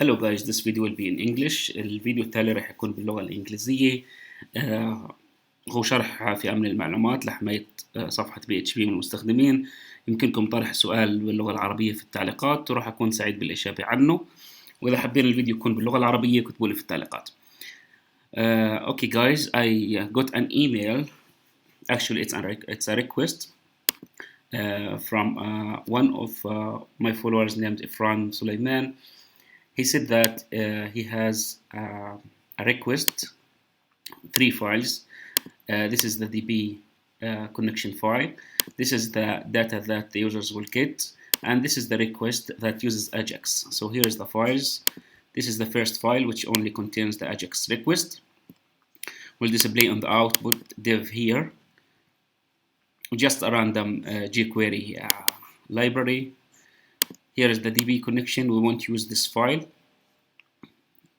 Hello guys, this video will be in English. الفيديو التالي راح يكون باللغة الإنجليزية. هو شرح في أمن المعلومات لحماية صفحة PHP من المستخدمين. يمكنكم طرح سؤال باللغة العربية في التعليقات وراح أكون سعيد بالإجابة عنه. وإذا حابين الفيديو يكون باللغة العربية كتبوا لي في التعليقات. Okay guys, I got an email. Actually it's a request from one of my followers named Suleiman. He said that he has a request, 3 files. This is the DB connection file. This is the data that the users will get. And this is the request that uses Ajax. So here is the files. This is the first file, which only contains the Ajax request. We'll display on the output div here. Just a random jQuery library. Here is the DB connection. We won't use this file.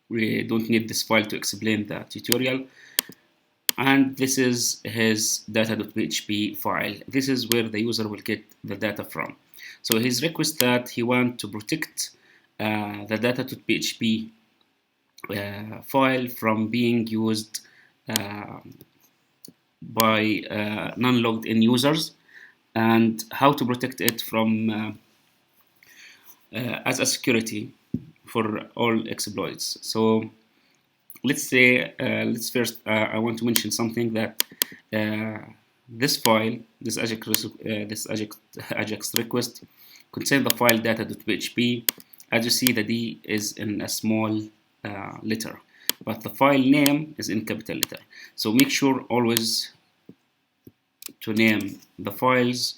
We don't need this file to explain the tutorial. And this is his data.php file. This is where the user will get the data from. So his request that he wants to protect the data.php file from being used by non-logged in users, and how to protect it from as a security for all exploits. So let's say let's first I want to mention something that this file, this Ajax request contains the file data.php. As you see, the D is in a small letter, but the file name is in capital letter. So make sure always to name the files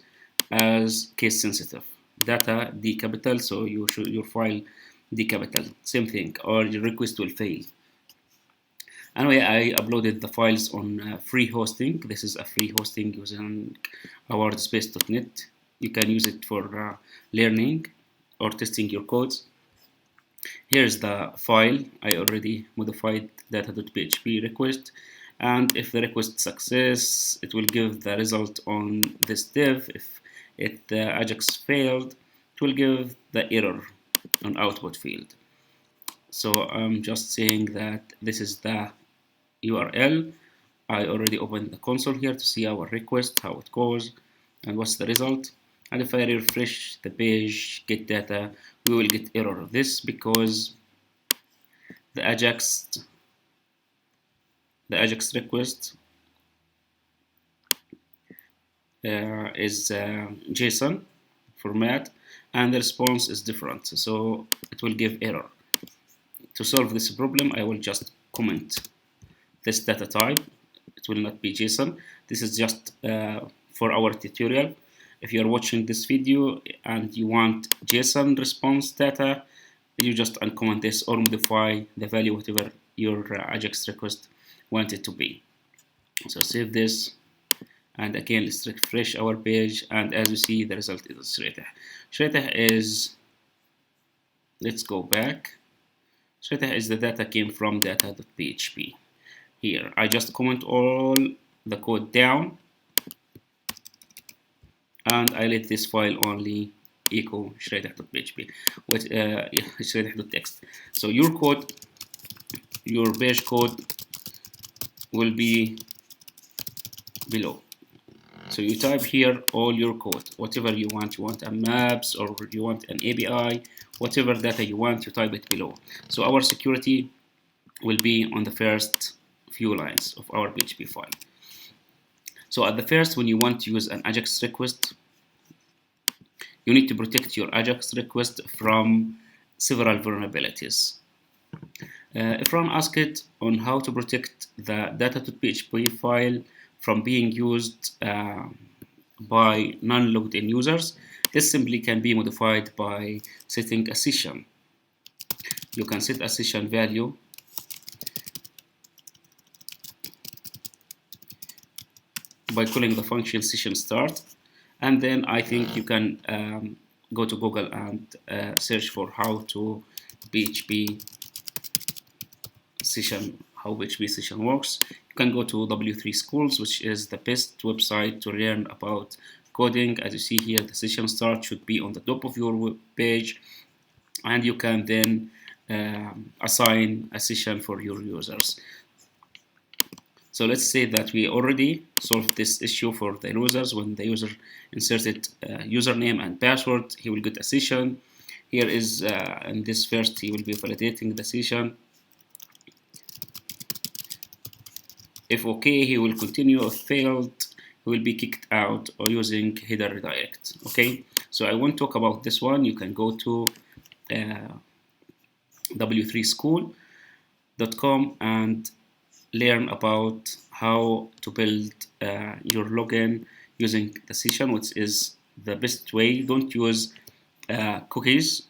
as case sensitive. Data D capital, so you should your file D capital, same thing, or your request will fail. Anyway, I uploaded the files on free hosting. This is a free hosting using wordspace.net. You can use it for learning or testing your codes. Here's the file. I already modified data.php request, and if the request success, it will give the result on this div. If Ajax failed, it will give the error on output field. So I'm just saying that this is the URL. I already opened the console here to see our request, how it goes, and what's the result. And if I refresh the page, get data, we will get error. This because the Ajax request is JSON format, and the response is different, so it will give error. To solve this problem, I will just comment this data type. It will not be JSON. This is just for our tutorial. If you are watching this video and you want JSON response data, you just uncomment this or modify the value whatever your Ajax request wanted to be. So save this, and again let's refresh our page, and as you see the result is Shreateh. Shreateh is, let's go back. Shreateh is the data came from data.php. Here I just comment all the code down, and I let this file only echo Shreateh.php with Shreateh.txt. So your code, your page code will be below. So you type here all your code, whatever you want. You want a maps, or you want an API, whatever data you want, you type it below. So our security will be on the first few lines of our PHP file. So at the first, when you want to use an Ajax request, you need to protect your Ajax request from several vulnerabilities. Efron asked on how to protect the data.php file from being used by non-logged in users. This simply can be modified by setting a session. You can set a session value by calling the function session start, and then I think you can go to Google and search for how to PHP session, how PHP session works. You can go to W3 Schools, which is the best website to learn about coding. As you see here, the session start should be on the top of your web page, and you can then assign a session for your users. So let's say that we already solved this issue for the users. When the user inserted username and password, he will get a session. Here is in this first, he will be validating the session. If okay, he will continue. If failed, he will be kicked out or using header redirect. Okay, so I won't talk about this one. You can go to w3school.com and learn about how to build your login using the session, which is the best way. Don't use cookies,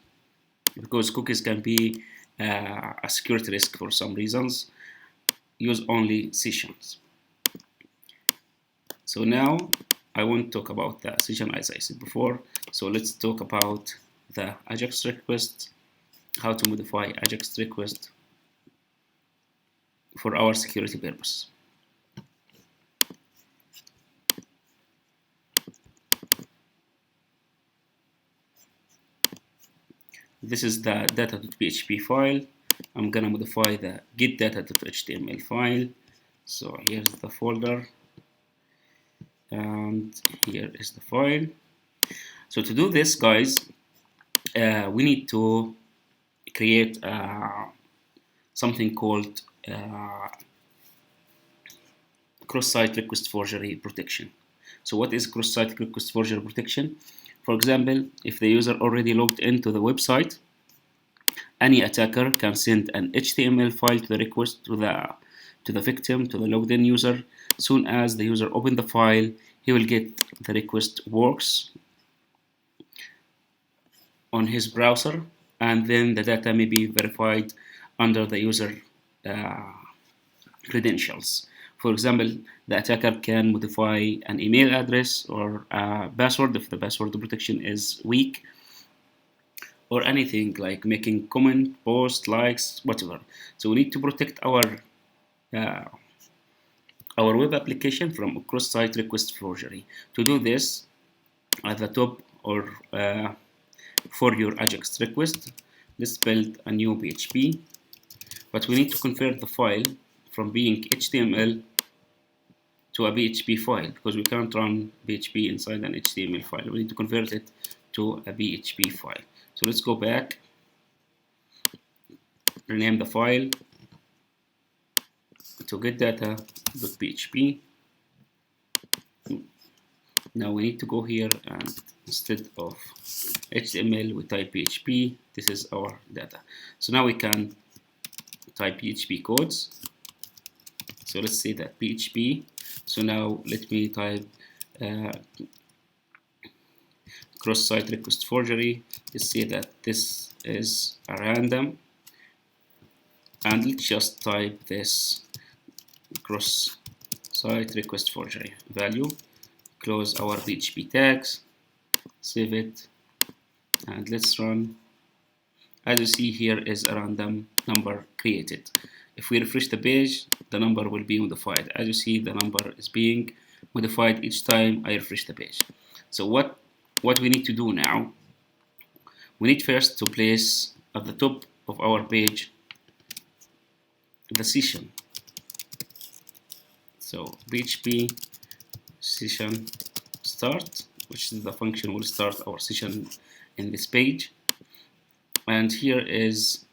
because cookies can be a security risk for some reasons. Use only sessions. So now I won't talk about the session as I said before. So let's talk about the AJAX request, how to modify AJAX request for our security purpose. This is the data.php file. I'm gonna modify the getdata.html file. So here's the folder, and here is the file. So to do this, guys, we need to create something called cross-site request forgery protection. So what is cross-site request forgery protection? For example, if the user already logged into the website, any attacker can send an HTML file to the request to the victim, to the logged in user. Soon as the user opens the file, he will get the request works on his browser, and then the data may be verified under the user credentials. For example, the attacker can modify an email address or a password if the password protection is weak, or anything like making comment, post, likes, whatever. So we need to protect our web application from cross-site request forgery. To do this, at the top or for your AJAX request, let's build a new PHP, but we need to convert the file from being HTML to a PHP file, because we can't run PHP inside an HTML file. We need to convert it to a PHP file. So let's go back, rename the file to getdata.php. Now we need to go here, and instead of HTML we type PHP. This is our data. So now we can type PHP codes. So let's say that PHP. So now let me type cross-site request forgery. Let's say that this is a random, and let's just type this cross-site request forgery value. Close our PHP tags, save it, and let's run. As you see, here is a random number created. If we refresh the page, the number will be modified. As you see, the number is being modified each time I refresh the page. So what we need to do now, we need first to place at the top of our page the session. So PHP session start, which is the function will start our session in this page. And here is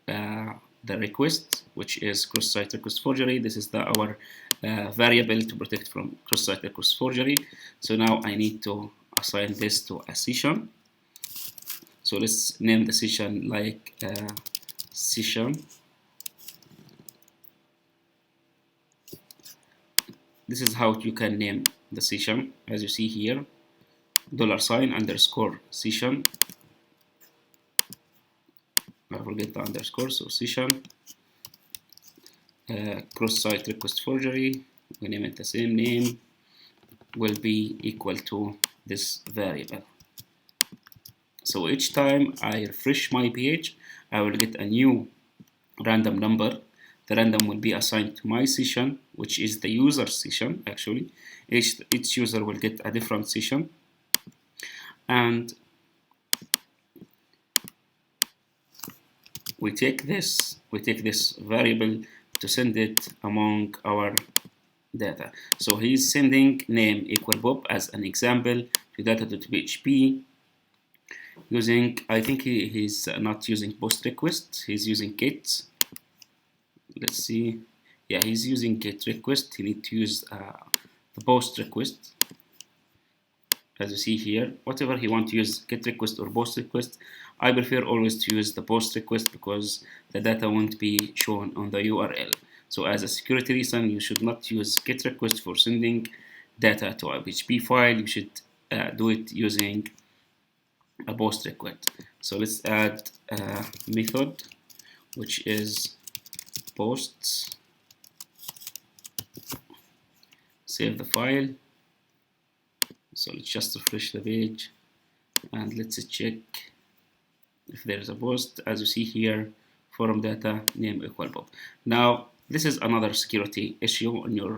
the request, which is cross-site request forgery. This is our variable to protect from cross-site request forgery. So now I need to assign this to a session. So let's name the session like session. This is how you can name the session. As you see here, $_session. I forget the underscore, so session cross-site request forgery. We name it the same name, will be equal to this variable. So each time I refresh my page, I will get a new random number. The random will be assigned to my session, which is the user session. Actually, each user will get a different session, and we take this variable to send it among our data. So he's sending name equal Bob as an example to data.php using, I think he's not using post request, he's using get. Let's see. Yeah, he's using get request. He need to use the post request. As you see here, whatever he want to use, get request or post request, I prefer always to use the post request because the data won't be shown on the URL. So as a security reason, you should not use get request for sending data to a PHP file. You should do it using a post request. So let's add a method which is posts. Save the file. So let's just refresh the page and let's check if there is a post. As you see here, forum data name equal Bob. Now this is another security issue on your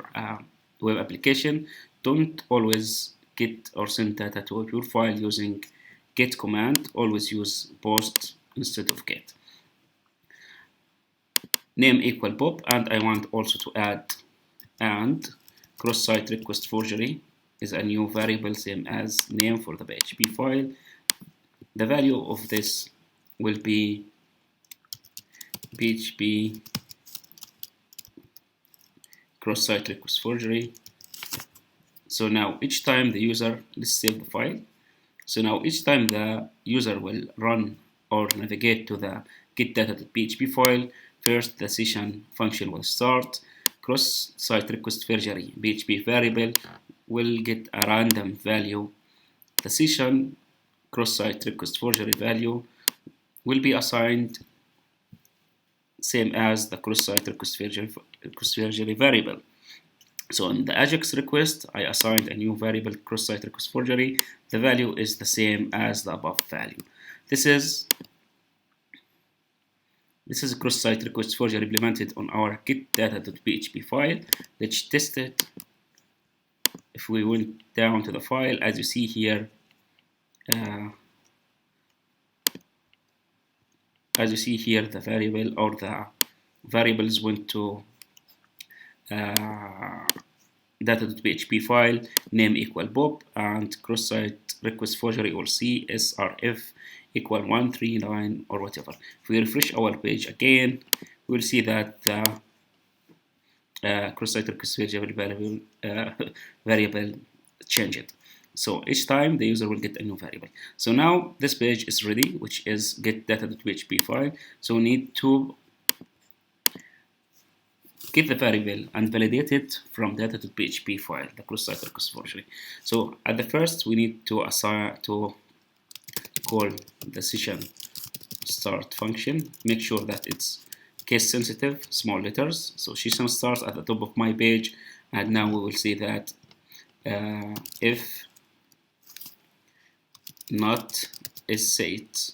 web application. Don't always get or send data to a pure file using get command. Always use post instead of get. Name equal Bob, and I want also to add and cross-site request forgery is a new variable, same as name for the PHP file. The value of this will be PHP cross-site request forgery. So now each time the user, let's save the file. So now each time the user will run or navigate to the getdata.php file, first the session function will start. Cross-site request forgery PHP variable will get a random value. The session cross-site request forgery value will be assigned same as the cross-site request forgery variable. So in the AJAX request, I assigned a new variable cross-site request forgery. The value is the same as the above value. This is a cross-site request forgery implemented on our getdata.php file. Let's test it. If we went down to the file, as you see here, the variable or the variables went to data.php file, name equal Bob, and cross-site request forgery or CSRF equal 139 or whatever. If we refresh our page again, we'll see that the cross-site request forgery variable changed. So each time the user will get a new variable. So now this page is ready, which is getdata.php file. So we need to get the variable and validate it from data.php file, the cross-site request forgery. So at the first, we need to call the session start function. Make sure that it's case sensitive, small letters. So session starts at the top of my page, and now we will see that if not is set.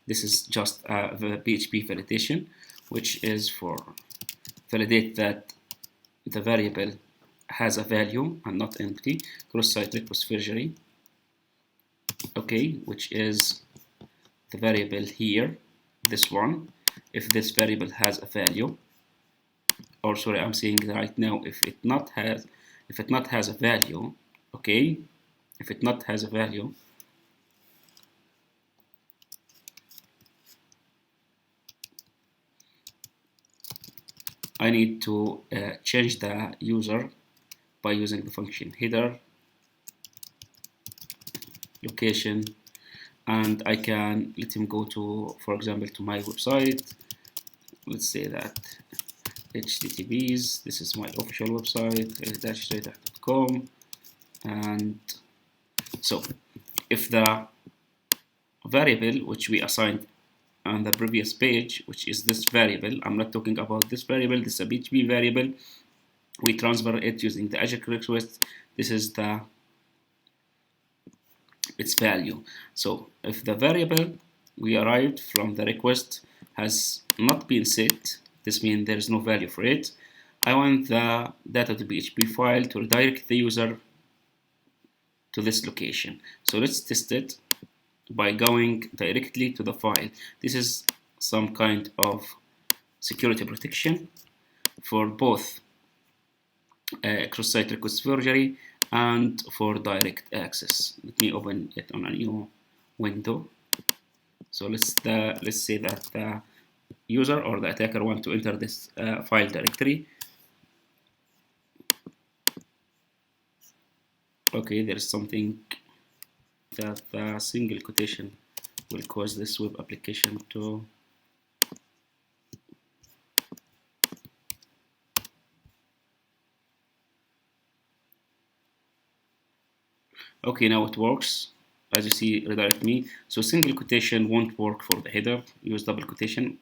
This is just the PHP validation, which is for validate that the variable has a value and not empty. Cross-site request forgery, okay, which is the variable here, this one. If this variable has a value, or sorry, I'm saying right now, if it not has a value, okay, if it not has a value, I need to change the user by using the function header location, and I can let him go to, for example, to my website. Let's say that https, this is my official website, shreateh.com. And so if the variable which we assigned on the previous page, which is this variable, I'm not talking about this variable, this is a PHP variable, we transfer it using the AJAX request. This is its value. So if the variable we arrived from the request has not been set, this means there is no value for it. I want the data.php file to redirect the user to this location. So let's test it by going directly to the file. This is some kind of security protection for both cross-site request forgery and for direct access. Let me open it on a new window. So let's say that the user or the attacker want to enter this file directory. Okay, there is something that the single quotation will cause this web application to okay, now it works. As you see, redirect me. So single quotation won't work for the header. Use double quotation.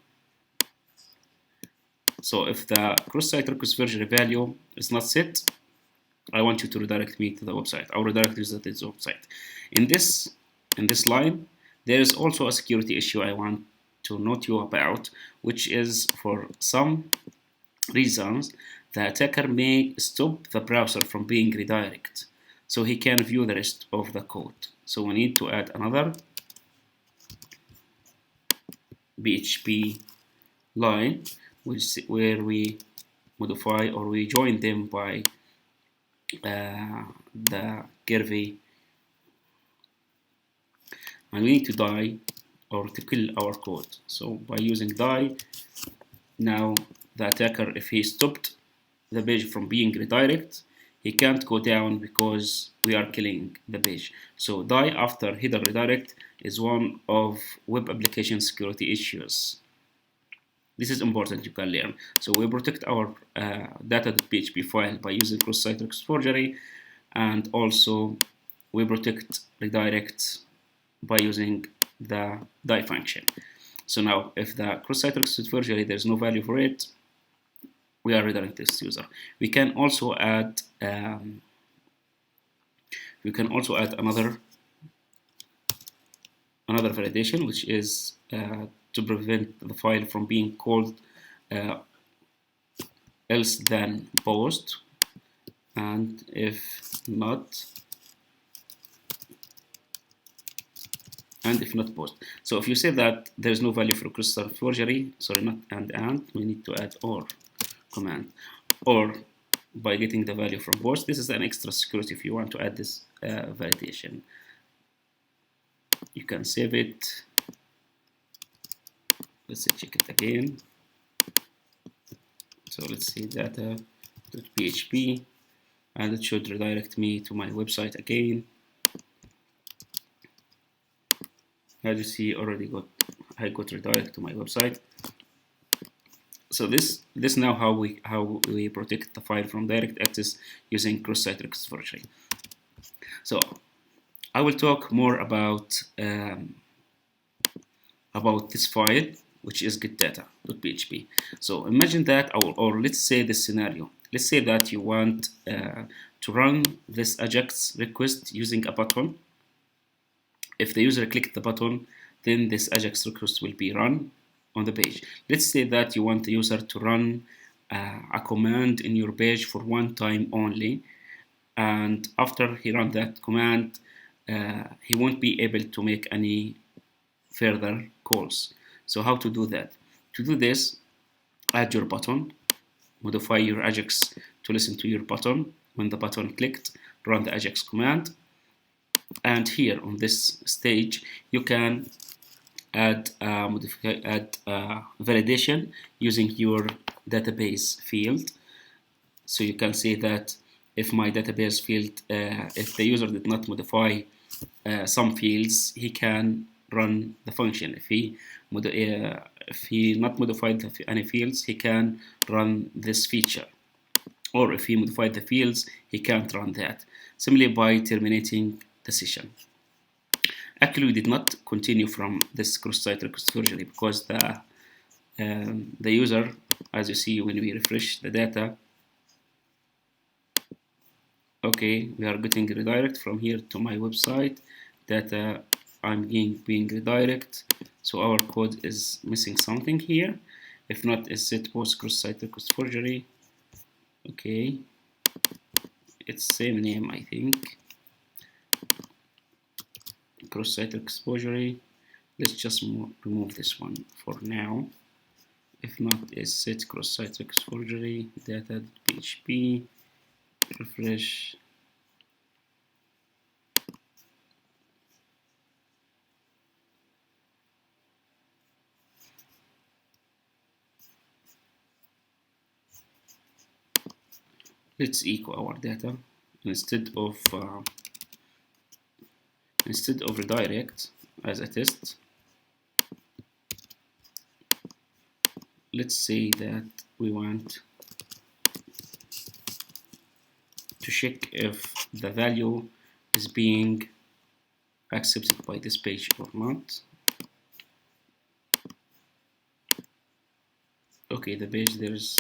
So if the cross-site request forgery value is not set, I want you to redirect me to the website. I'll redirect you to this website. In this line, there is also a security issue I want to note you about, which is for some reasons, the attacker may stop the browser from being redirected, so he can view the rest of the code. So we need to add another PHP line, where we modify or we join them by the curvy, and we need to die or to kill our code. So by using die, now the attacker, if he stopped the page from being redirected, he can't go down because we are killing the page. So die after header redirect is one of web application security issues. This is important, you can learn. So we protect our data.php file by using cross-site request forgery, and also we protect redirect by using the die function. So now if the cross-site request forgery, there's no value for it, we are redirecting this user. We can also add another validation, which is to prevent the file from being called else than post, and if not post. So if you say that there's no value for cross-site forgery, sorry, not and we need to add or command, or by getting the value from post. This is an extra security if you want to add this validation. You can save it. Let's check it again. So let's see data.php, and it should redirect me to my website again. As you see, I got redirected to my website. So this now how we protect the file from direct access using cross-site request forgery. So I will talk more about this file, which is getdata.php. So imagine that, or let's say this scenario. Let's say that you want to run this AJAX request using a button. If the user clicked the button, then this AJAX request will be run on the page. Let's say that you want the user to run a command in your page for one time only, and after he runs that command, he won't be able to make any further calls. So how to do that? To do this, add your button, modify your AJAX to listen to your button. When the button clicked, run the AJAX command, and here on this stage you can add validation using your database field. So you can say that if my database field, if the user did not modify some fields, he can run the function. If he not modified any fields, he can run this feature. Or if he modified the fields, he can't run that, simply by terminating the session. Actually, we did not continue from this cross-site request forgery because the user, as you see when we refresh the data, okay, we are getting redirect from here to my website. Data, I'm being redirect. So our code is missing something here. If not, is set post cross-site request forgery. Okay, it's same name, I think. Cross-site request forgery. let's just remove this one for now. If not, is set cross-cyclic forgery data.php, refresh. Let's echo our data instead of redirect as a test. Let's say that we want to check if the value is being accepted by this page or not. Okay, the page there's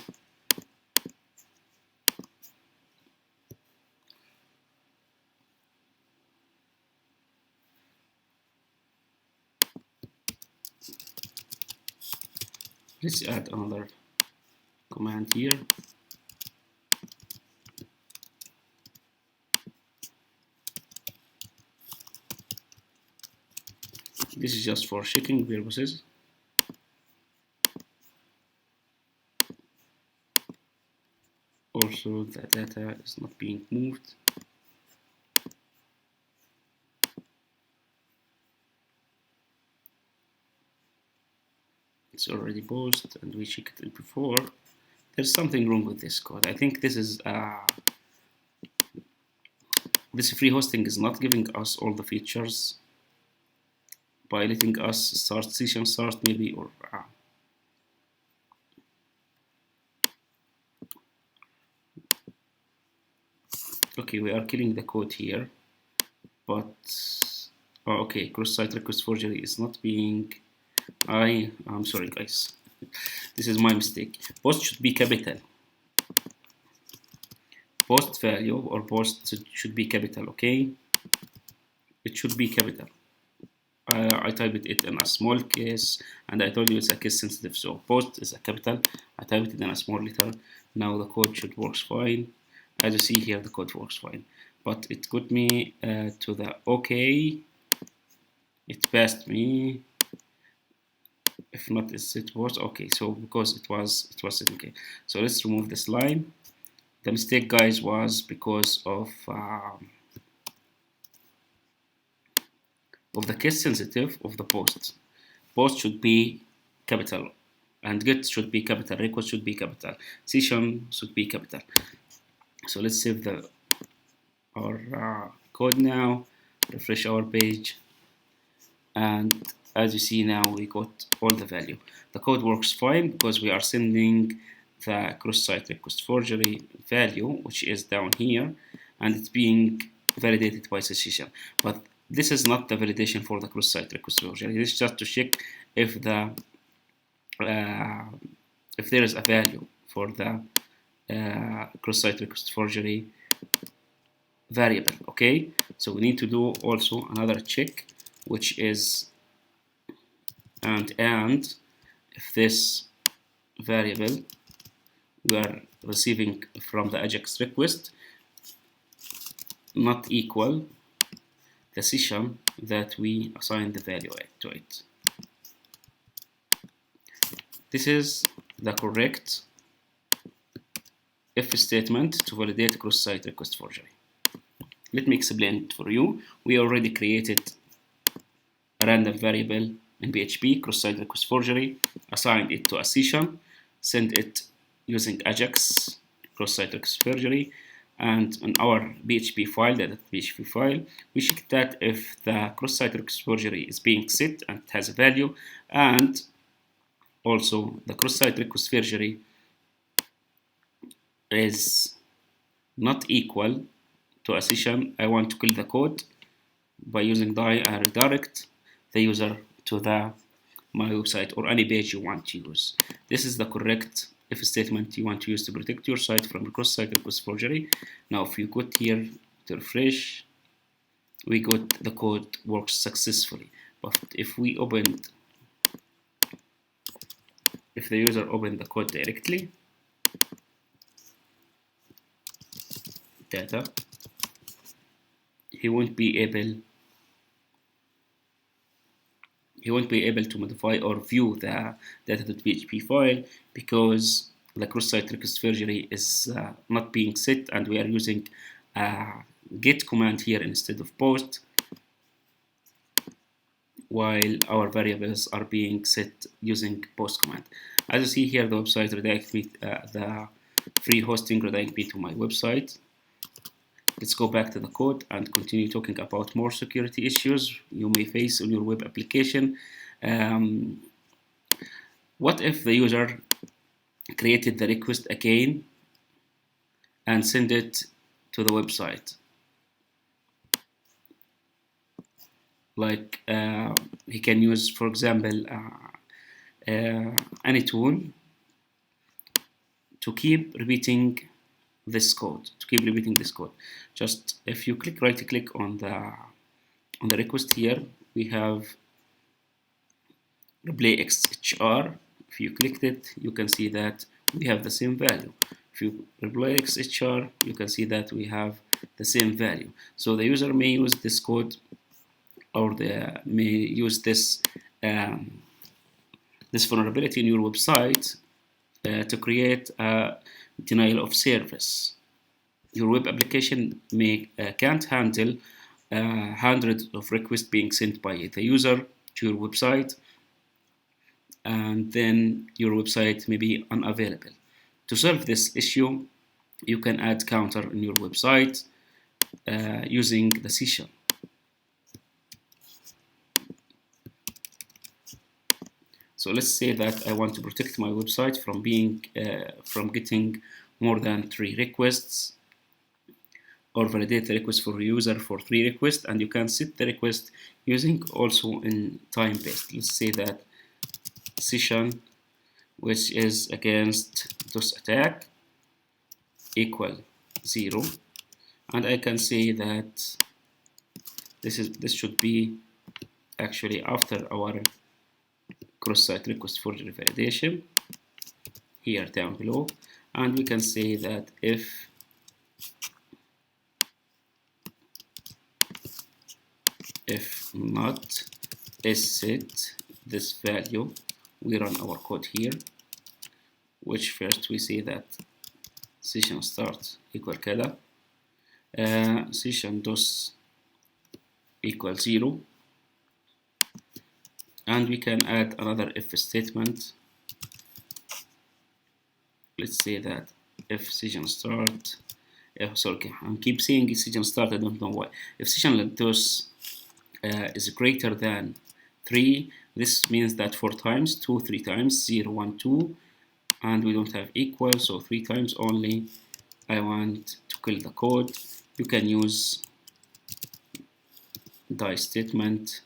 let's add another command here. This is just for checking purposes. Also, the data is not being moved. It's already paused and we checked it before. There's something wrong with this code. I think this is this free hosting is not giving us all the features by letting us start session start maybe, or okay, we are killing the code here, but okay, cross-site request forgery is not being. I'm sorry guys, this is my mistake. Post should be capital. Post value or post should be capital. Okay, it should be capital. I typed it in a small case and I told you it's a case sensitive, so post is a capital. I typed it in a small letter. Now the code should work fine. As you see here, the code works fine, but it got me to the okay. It passed me. If not, it was okay. So because it was okay. So let's remove this line. The mistake, guys, was because of the case sensitive of the post. Post should be capital, and get should be capital. Request should be capital. Session should be capital. So let's save our code now. Refresh our page, and as you see now, we got all the value. The code works fine because we are sending the cross-site request forgery value, which is down here, and it's being validated by session. But this is not the validation for the cross-site request forgery. This is just to check if there is a value for the cross-site request forgery variable. Okay, so we need to do also another check, which is and if this variable we are receiving from the AJAX request not equal the session that we assign the value to it. This is the correct if statement to validate cross-site request forgery. Let me explain it for you. We already created a random variable in PHP, cross-site request forgery, assigned it to a session, sent it using AJAX cross-site request forgery, and in our PHP file, the PHP file, we check that if the cross-site request forgery is being set and it has a value, and also the cross-site request forgery is not equal to a session. I want to kill the code by using die and redirect the user to my website or any page you want to use. This is the correct if statement you want to use to protect your site from cross-site request forgery. Now if you go here to refresh, we got the code works successfully. But if the user opened the code directly, data, he won't be able he won't be able to modify or view the data.php file because the cross-site request forgery is not being set, and we are using get command here instead of post, while our variables are being set using post command. As you see here, the website redirects me, the free hosting redirects me to my website. Let's go back to the code and continue talking about more security issues you may face on your web application. What if the user created the request again and send it to the website? Like he can use, for example, any tool to keep repeating this code. Just if you right click on the request here, we have replay XHR. If you clicked it, you can see that we have the same value. If you replay XHR, you can see that we have the same value. So the user may use this code, or they may use this this vulnerability in your website to create a denial of service. Your web application can't handle hundreds of requests being sent by the user to your website, and then your website may be unavailable. To solve this issue, you can add counter in your website using the session. So let's say that I want to protect my website from getting more than 3 requests, or validate the request for a user for 3 requests, and you can set the request using also in time-based. Let's say that session, which is against DOS attack, equal 0, and I can say that this should be actually after our cross-site request forgery validation here down below, and we can say that if not is set this value, we run our code here, which first we say that session start equal كذا, session dos equal 0, and we can add another if statement. Let's say that if session start, sorry, I keep saying session start, I don't know why. If session dos is greater than 3, this means that 4 times, 2, 3 times, 0, 1, 2, and we don't have equal, so 3 times only. I want to kill the code. You can use die statement.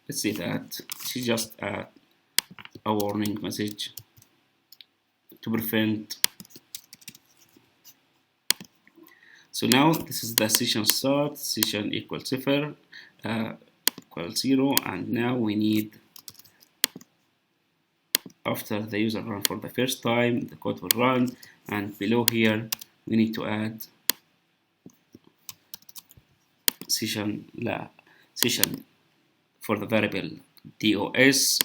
Let's see that it's just a warning message to prevent. So now this is the session start, session equal 0, and now we need, after the user run for the first time, the code will run, and below here we need to add session for the variable DOS++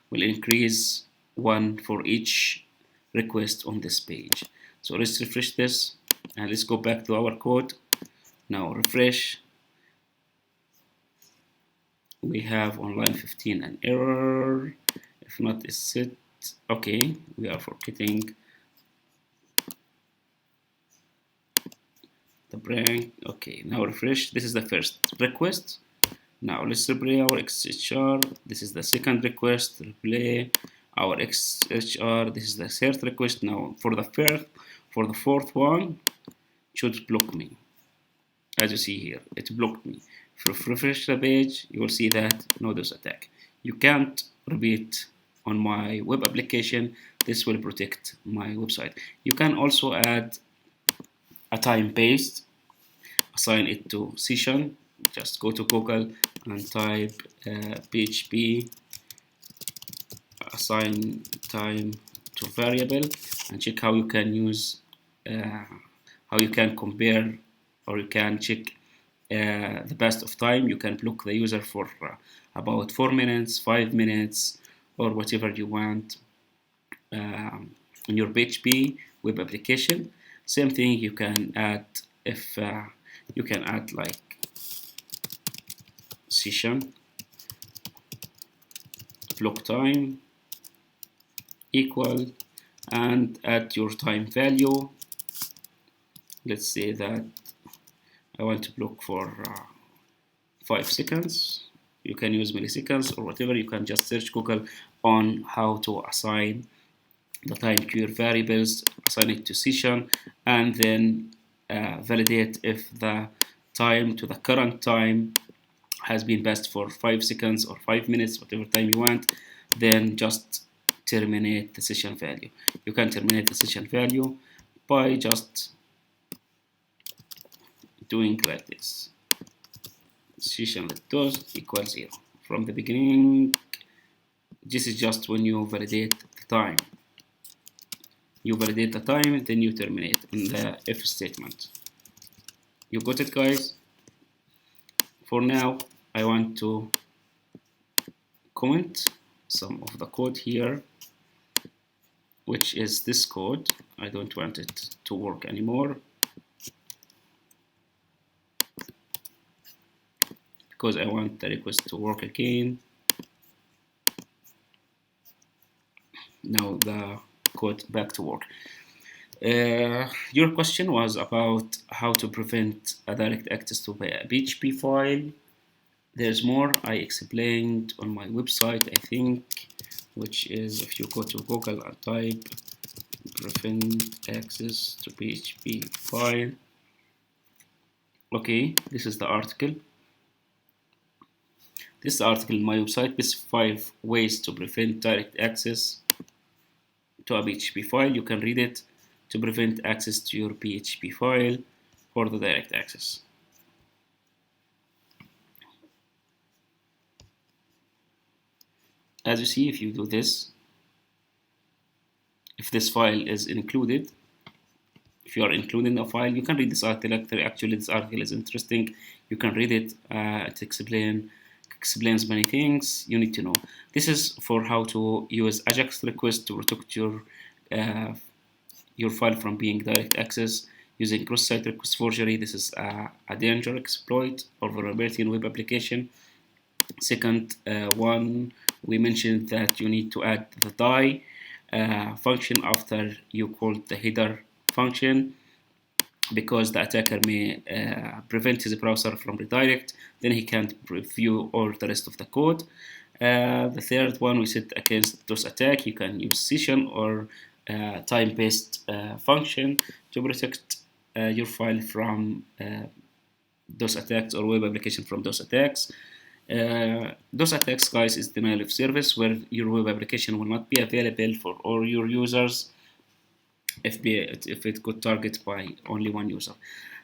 will increase 1 for each request on this page. So let's refresh this, and let's go back to our code. Now refresh. We have on line 15 an error. If not is set. Okay, we are forgetting the break. Okay, now refresh. This is the first request. Now let's replay our XHR. This is the second request. Replay our XHR. This is the third request. Now for the fourth one, it should block me. As you see here, it blocked me. If you refresh the page, you will see that no DOS attack. You can't repeat on my web application. This will protect my website. You can also add a time-based, assign it to session. Just go to Google and type PHP assign time to variable, and check how you can use how you can compare or you can check the best of time. You can block the user for about 4 minutes, 5 minutes, or whatever you want in your PHP web application. Same thing, you can add if you can add like session block time equal and add your time value. Let's say that I want to block for 5 seconds. You can use milliseconds or whatever. You can just search Google on how to assign the time to your variables, assign it to session, and then validate if the time to the current time has been passed for 5 seconds or 5 minutes, whatever time you want. Then just terminate the session value. You can terminate the session value by just doing like this: session equal 0 from the beginning. This is just when you validate the time. You validate the time, then you terminate in the if statement. You got it, guys? For now, I want to comment some of the code here, which is this code. I don't want it to work anymore because I want the request to work again. Now the code back to work. Your question was about how to prevent a direct access to a PHP file. There's more I explained on my website, I think, which is if you go to Google and type prevent access to PHP file. Okay, this is the article. This article on my website lists 5 ways to prevent direct access to a PHP file. You can read it to prevent access to your PHP file for the direct access. As you see, if you do this, if this file is included, if you are including a file, you can read this article. Actually, this article is interesting. You can read it. It explains many things you need to know. This is for how to use AJAX request to protect your file from being direct access using cross-site request forgery. This is a danger exploit or vulnerability in web application. Second one, we mentioned that you need to add the die function after you called the header function, because the attacker may prevent his browser from redirect, then he can't view all the rest of the code. The third one, we said against DOS attack, you can use session or time-based function to protect your file from DOS attacks or web application from DOS attacks. DOS attacks, guys, is denial of service, where your web application will not be available for all your users if it could target by only one user.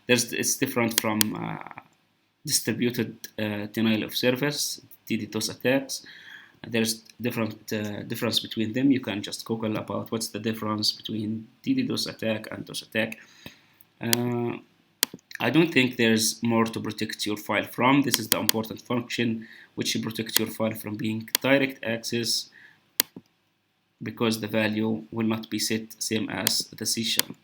It's different from distributed denial of service, DDoS attacks. There's difference between them. You can just Google about what's the difference between DDoS attack and DOS attack. I don't think there's more to protect your file from. This is the important function which protects your file from being direct access, because the value will not be set same as the session.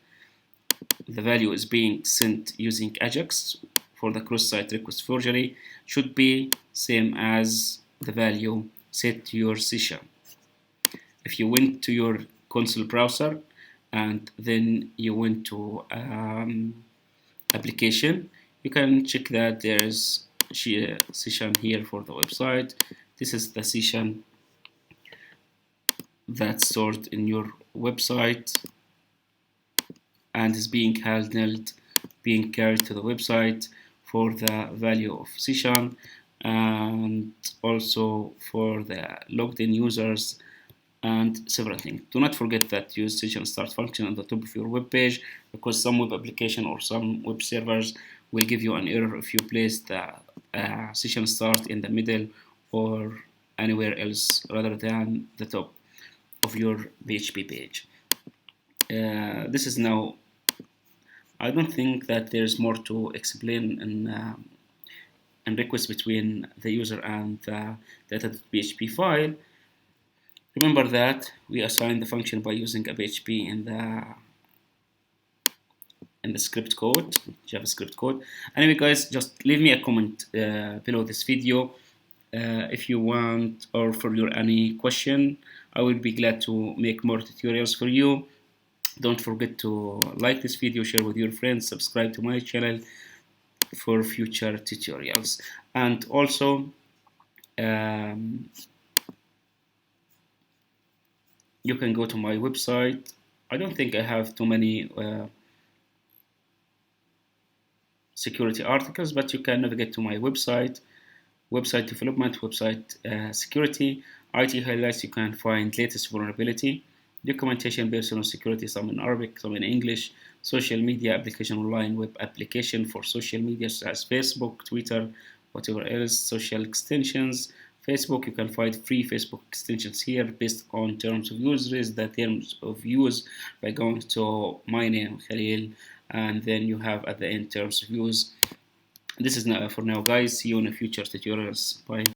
The value is being sent using AJAX for the cross-site request forgery should be same as the value set to your session. If you went to your console browser and then you went to application, you can check that there's a session here for the website. This is the session that's stored in your website and is being handled, being carried to the website for the value of session and also for the logged in users and several things. Do not forget that use session start function on the top of your web page, because some web application or some web servers will give you an error if you place the session start in the middle or anywhere else rather than the top of your PHP page. This is now I don't think that there's more to explain in request between the user and the data.php file. Remember that we assign the function by using a PHP in the script code, JavaScript code. Anyway, guys, just leave me a comment below this video if you want, or for your any question. I will be glad to make more tutorials for you. Don't forget to like this video, share with your friends, subscribe to my channel for future tutorials, and also you can go to my website. I don't think I have too many security articles, but you can navigate to my website development, website security, IT highlights. You can find latest vulnerability, documentation, personal security, some in Arabic, some in English, social media application, online web application for social media such as Facebook, Twitter, whatever else, social extensions. Facebook, you can find free Facebook extensions here based on terms of use. Raise the terms of use by going to my name, Khalil, and then you have at the end terms of use. This is for now, guys. See you in the future tutorials. Bye.